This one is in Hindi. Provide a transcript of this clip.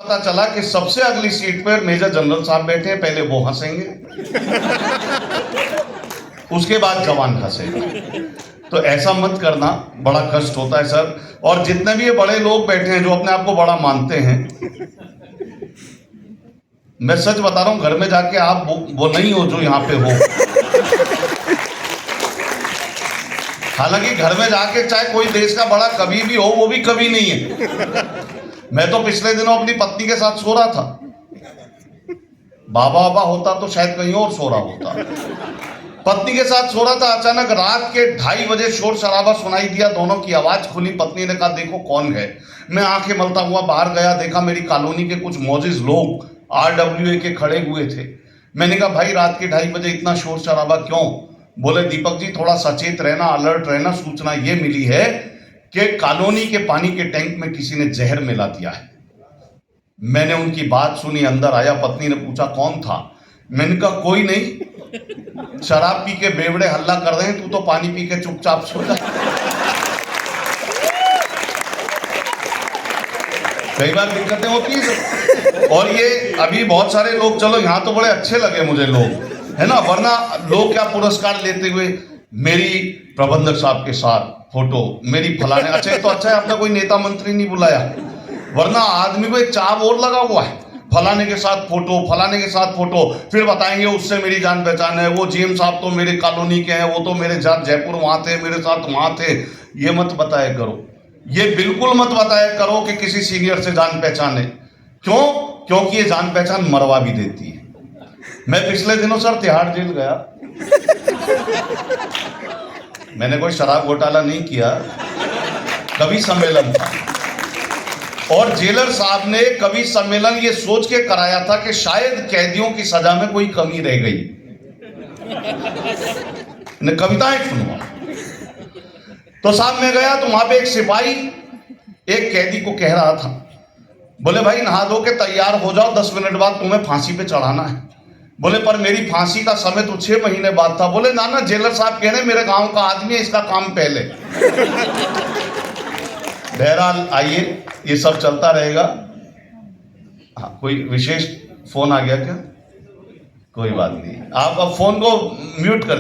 पता चला कि सबसे अगली सीट पर मेजर जनरल साहब बैठे हैं। पहले वो हंसेंगे, उसके बाद जवान हंसेगा। तो ऐसा मत करना, बड़ा कष्ट होता है सर। और जितने भी ये बड़े लोग बैठे हैं जो अपने आप को बड़ा मानते हैं, मैं सच बता रहा हूं, घर में जाके आप वो नहीं हो जो यहां पे हो। हालांकि घर में जाके चाहे कोई देश का बड़ा कवि भी हो, वो भी कवि नहीं है। मैं तो पिछले दिनों अपनी पत्नी के साथ सो रहा था। बाबा होता तो शायद कहीं और सो रहा होता। पत्नी के साथ सो रहा था, अचानक रात के 2:30 बजे शोर शराबा सुनाई दिया, दोनों की आवाज खुली। पत्नी ने कहा देखो कौन है। मैं आंखें मलता हुआ बाहर गया, देखा मेरी कॉलोनी के कुछ मौजिज लोग RWA के खड़े हुए थे। मैंने कहा भाई रात के 2:30 बजे इतना शोर शराबा क्यों? बोले दीपक जी थोड़ा सचेत रहना, अलर्ट रहना, सूचना ये मिली है कि कॉलोनी के पानी के टैंक में किसी ने जहर मिला दिया है। मैंने उनकी बात सुनी, अंदर आया। पत्नी ने पूछा कौन था? मैंने कहा कोई नहीं, शराब पी के बेवड़े हल्ला कर रहे हैं, तू तो पानी पी के चुपचाप सो जा। कई बार दिक्कतें होती है। और ये अभी बहुत सारे लोग, चलो यहाँ तो बड़े अच्छे लगे मुझे लोग, है ना, वरना लोग क्या पुरस्कार लेते हुए मेरी प्रबंधक साहब के साथ फोटो, मेरी फलाने। अच्छा तो अच्छा है आपने कोई नेता मंत्री नहीं बुलाया, वरना आदमी को एक चाव और लगा हुआ है, फलाने के साथ फोटो, फलाने के साथ फोटो। फिर बताएंगे उससे मेरी जान पहचान है, वो GM साहब तो मेरे कॉलोनी के हैं, वो तो मेरे साथ जयपुर वहां थे, मेरे साथ वहां थे। ये मत बताया करो, ये बिल्कुल मत बताया करो कि किसी सीनियर से जान पहचान है। क्यों? क्योंकि ये जान पहचान मरवा भी देती है। मैं पिछले दिनों सर तिहाड़ जेल गया। मैंने कोई शराब घोटाला नहीं किया, कवि सम्मेलन था। और जेलर साहब ने कवि सम्मेलन ये सोच के कराया था कि शायद कैदियों की सजा में कोई कमी रह गई, ने कविताएं सुनवा। तो साहब मैं गया तो वहां पे एक सिपाही एक कैदी को कह रहा था, बोले भाई नहा धो के तैयार हो जाओ, 10 मिनट बाद तुम्हें फांसी पे चढ़ाना है। बोले पर मेरी फांसी का समय तो 6 महीने बाद था। बोले ना जेलर साहब कह रहे मेरे गांव का आदमी है, इसका काम पहले। बहरहाल आइए, ये सब चलता रहेगा। हाँ, कोई विशेष फोन आ गया क्या? कोई बात नहीं, आप अब फोन को म्यूट कर